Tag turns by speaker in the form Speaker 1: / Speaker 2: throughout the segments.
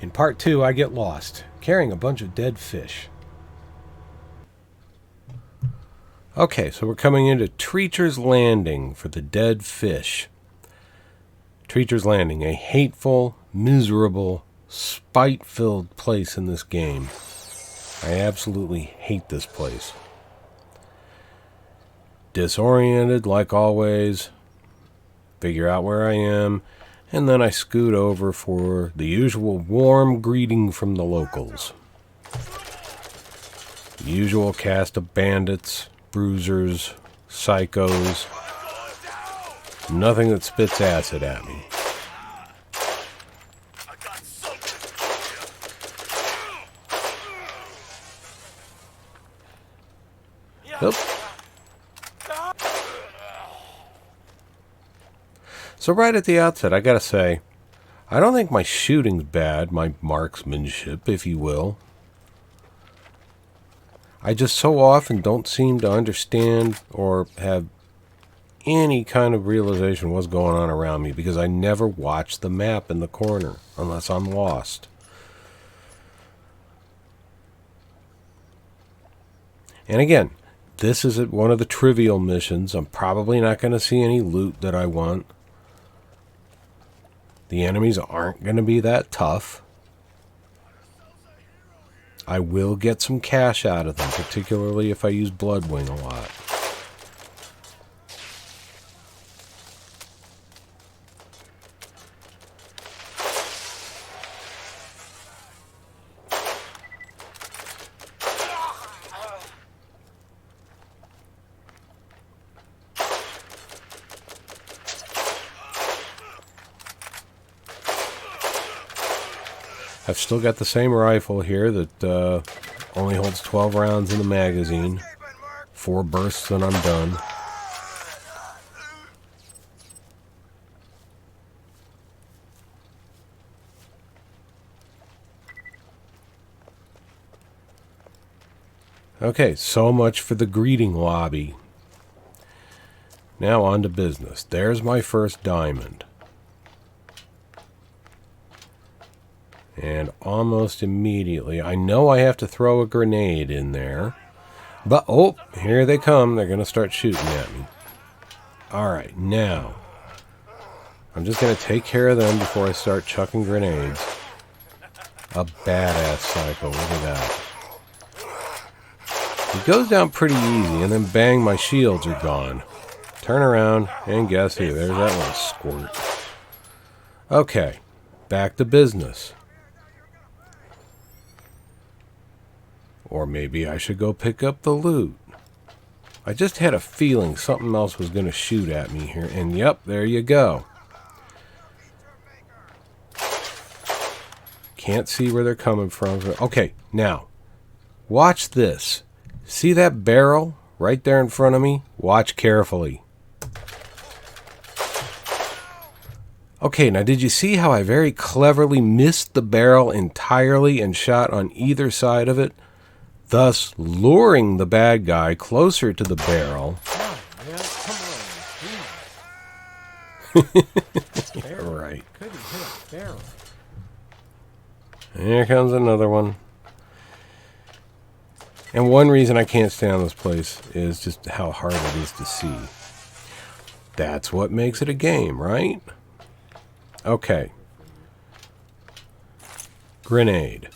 Speaker 1: In part 2, I get lost, carrying a bunch of dead fish. Okay, so we're coming into Treacher's Landing for the dead fish. Treacher's Landing, a hateful, miserable, spite-filled place in this game. I absolutely hate this place. Disoriented, like always. Figure out where I am, and then I scoot over for the usual warm greeting from the locals. The usual cast of bandits, bruisers, psychos. Nothing that spits acid at me. Oop. So right at the outset, I gotta say, I don't think my shooting's bad, my marksmanship, if you will. I just so often don't seem to understand or have any kind of realization what's going on around me because I never watch the map in the corner unless I'm lost. And again, this is one of the trivial missions. I'm probably not going to see any loot that I want. The enemies aren't going to be that tough. I will get some cash out of them, particularly if I use Bloodwing a lot. I've still got the same rifle here that only holds 12 rounds in the magazine. 4 bursts and I'm done. Okay, so much for the greeting lobby. Now on to business. There's my first diamond. And almost immediately, I know I have to throw a grenade in there. But, oh, here they come. They're going to start shooting at me. Alright, now. I'm just going to take care of them before I start chucking grenades. A badass psycho, look at that. It goes down pretty easy, and then bang, my shields are gone. Turn around, and guess who? There's that little squirt. Okay, back to business. Or maybe I should go pick up the loot. I just had a feeling something else was going to shoot at me here. And yep, there you go. Can't see where they're coming from. Okay, now, watch this. See that barrel right there in front of me? Watch carefully. Okay, now did you see how I very cleverly missed the barrel entirely and shot on either side of it? Thus luring the bad guy closer to the barrel. Right. Here comes another one. And one reason I can't stay on this place is just how hard it is to see. That's what makes it a game, right? Okay. Grenade.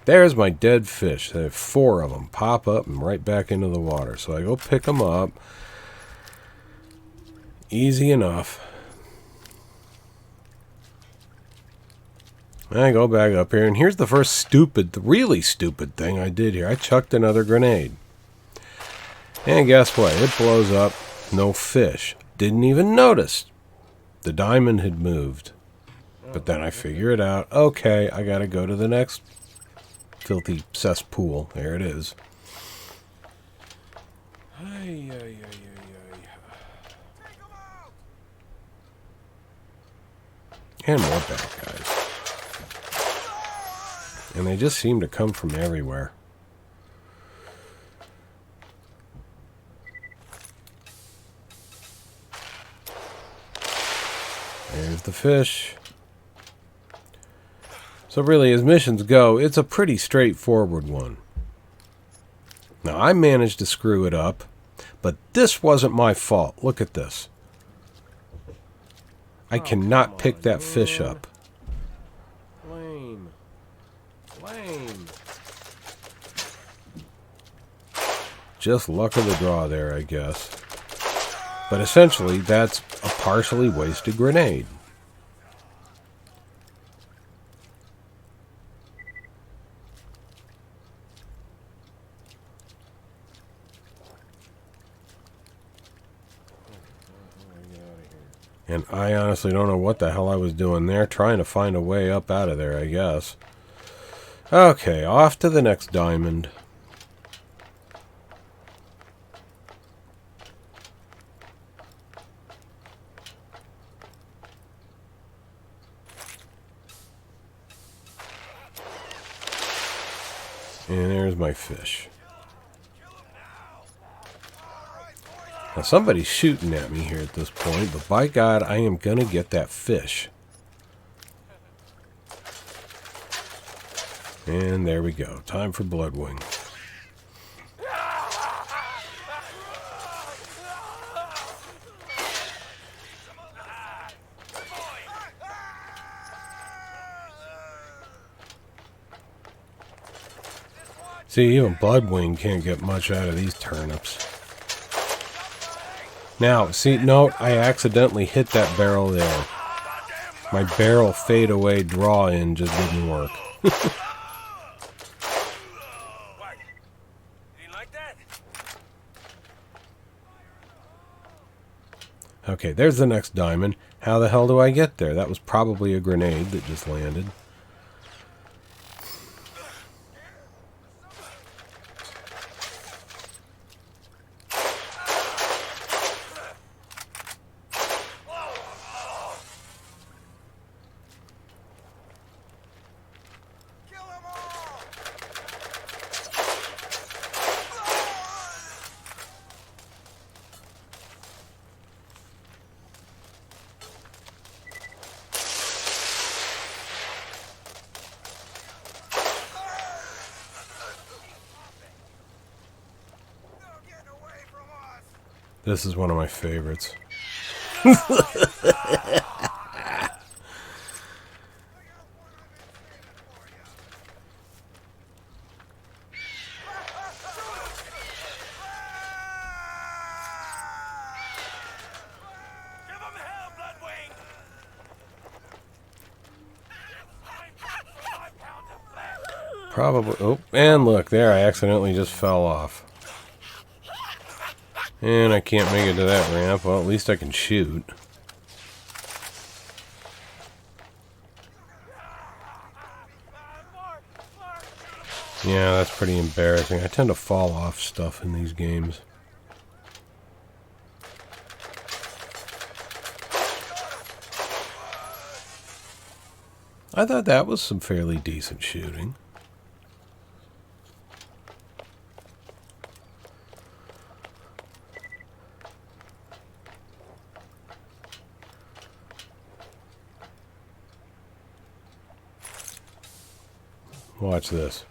Speaker 1: There's my dead fish. I have 4 of them. Pop up and right back into the water. So I go pick them up. Easy enough. I go back up here. And here's the first really stupid thing I did here. I chucked another grenade. And guess what? It blows up. No fish. Didn't even notice. The diamond had moved. But then I figure it out. Okay, I gotta go to the next filthy cesspool. There it is. And more bad guys. And they just seem to come from everywhere. There's the fish. So really, as missions go, it's a pretty straightforward one. Now, I managed to screw it up, but this wasn't my fault. Look at this. I cannot pick that fish up. Lame. Lame. Just luck of the draw there, I guess. But essentially, that's a partially wasted grenade. And I honestly don't know what the hell I was doing there, trying to find a way up out of there, I guess. Okay, off to the next diamond. And there's my fish. Now somebody's shooting at me here at this point, but by God, I am going to get that fish. And there we go. Time for Bloodwing. See, even Bloodwing can't get much out of these turnips. Now, see, note, I accidentally hit that barrel there. My barrel fade away draw in just didn't work. Okay, there's the next diamond. How the hell do I get there? That was probably a grenade that just landed. This is one of my favorites. Probably. Oh, and look, there, I accidentally just fell off. And I can't make it to that ramp. Well, at least I can shoot. Yeah, that's pretty embarrassing. I tend to fall off stuff in these games. I thought that was some fairly decent shooting. Watch this.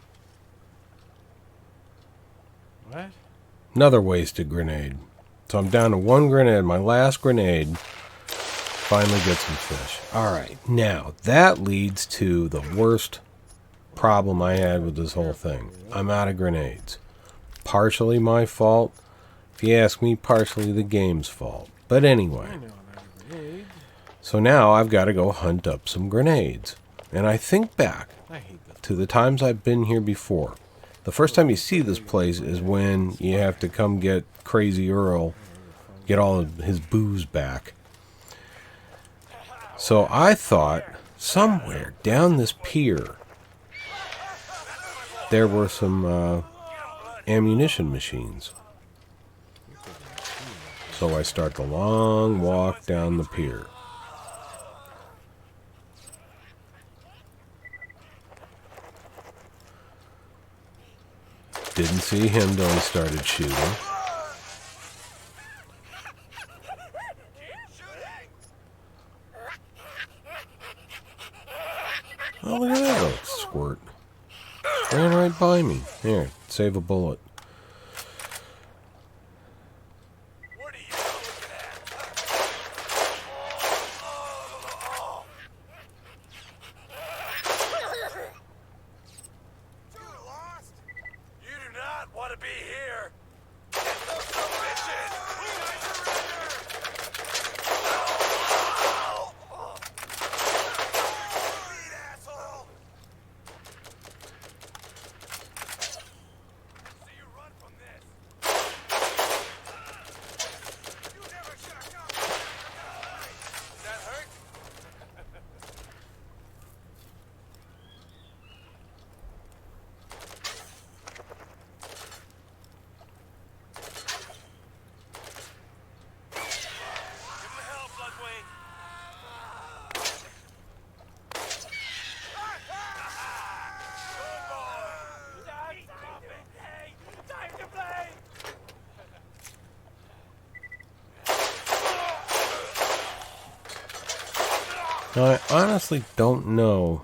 Speaker 1: What? Another wasted grenade. So I'm down to one grenade. My last grenade. Finally get some fish. Alright, now that leads to the worst problem I had with this whole thing. I'm out of grenades. Partially my fault. If you ask me, partially the game's fault. But anyway. So now I've got to go hunt up some grenades. And I think back to the times I've been here before. The first time you see this place is when you have to come get Crazy Earl, get all of his booze back. So I thought somewhere down this pier there were some ammunition machines. So I start the long walk down the pier. Didn't see him till he started shooting. Oh, look at that little squirt. Ran right by me. Here, save a bullet.
Speaker 2: What are you looking at? You lost? You do not want to be here. It's no submission. Lead, asshole. So you run from this. You never should have come. Does that hurt? Give him the hell, Bloodwing. Good boy. Stop it. Hey, time to play.
Speaker 1: Now, I honestly don't know,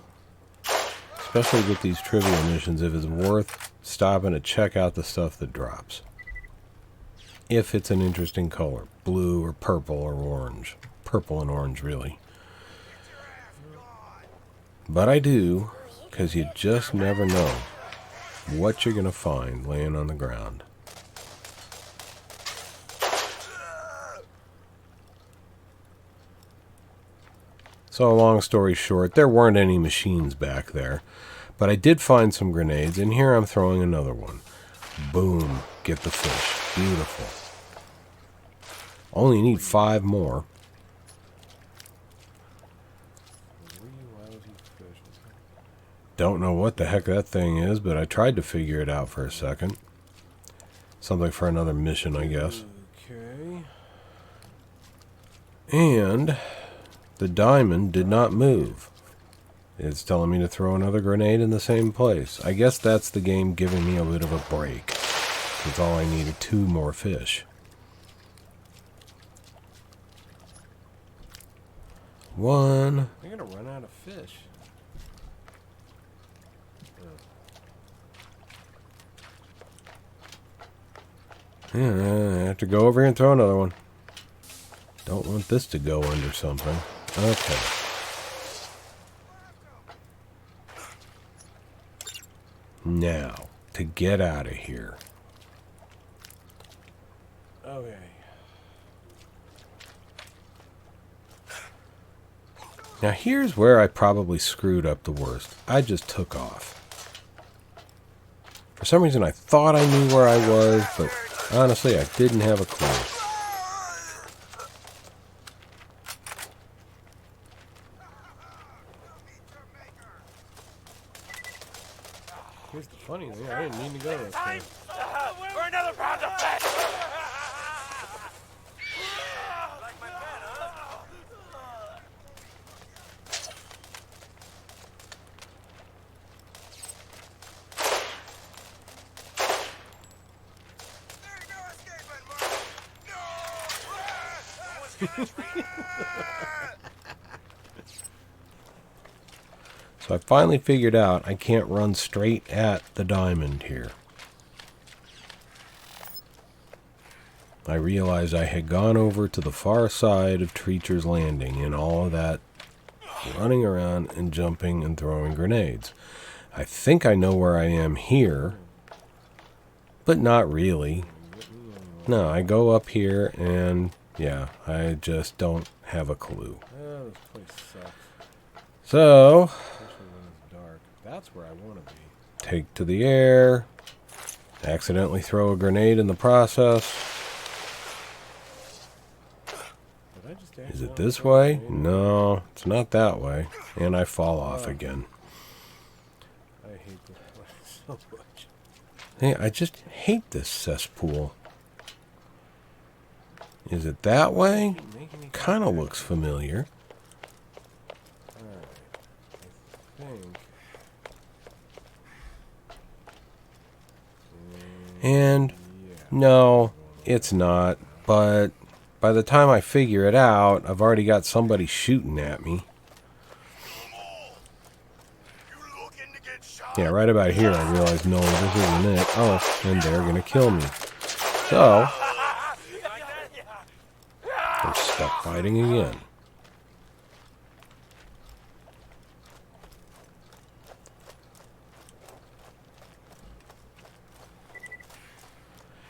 Speaker 1: especially with these trivia missions, if it's worth stopping to check out the stuff that drops. If it's an interesting color, blue or purple or orange. Purple and orange, really. But I do, because you just never know what you're going to find laying on the ground. So, long story short, there weren't any machines back there. But I did find some grenades, and here I'm throwing another one. Boom. Get the fish. Beautiful. Only need 5 more. Don't know what the heck that thing is, but I tried to figure it out for a second. Something for another mission, I guess. Okay. And the diamond did not move. It's telling me to throw another grenade in the same place. I guess that's the game giving me a bit of a break. That's all I needed, 2 more fish. One. I'm gonna run out of fish. Yeah, I have to go over here and throw another one. Don't want this to go under something. Okay. Now, to get out of here. Okay. Now here's where I probably screwed up the worst. I just took off. For some reason I thought I knew where I was, but honestly I didn't have a clue. Here's the funny thing, I didn't mean to go this way.
Speaker 2: For another round of fish. Like my pen, huh? There's no escaping, Mark.
Speaker 1: So I finally figured out I can't run straight at the diamond here. I realized I had gone over to the far side of Treacher's Landing and all of that running around and jumping and throwing grenades. I think I know where I am here, but not really. No, I go up here and yeah, I just don't have a clue. Oh, this place sucks. So, that's where I want to be. Take to the air. Accidentally throw a grenade in the process. Is it this way? No, it's not that way. And I fall off again. I hate this place so much. Hey, I just hate this cesspool. Is it that way? Kind of looks familiar. Alright, I think. And no, it's not. But by the time I figure it out, I've already got somebody shooting at me. Yeah, right about here I realized, no, this isn't it. Oh, and they're going to kill me. So, I'm stuck fighting again.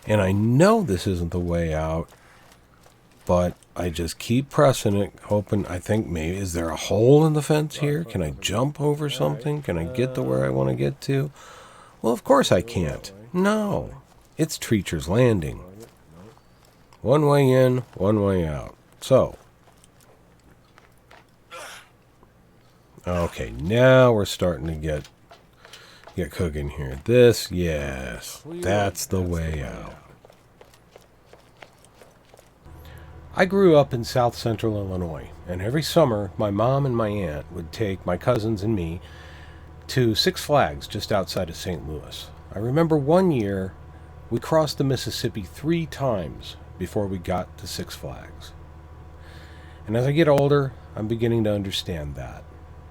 Speaker 1: And I know this isn't the way out, but I just keep pressing it, hoping, I think maybe, is there a hole in the fence here? Can I jump over something? Can I get to where I want to get to? Well, of course I can't. No, it's Treacher's Landing. One way in, one way out. So, okay, now we're starting to get cooking here. This, yes, that's the way out. I grew up in South Central Illinois, and every summer my mom and my aunt would take my cousins and me to Six Flags just outside of St. Louis. I remember one year we crossed the Mississippi 3 times before we got to Six Flags. And as I get older, I'm beginning to understand that.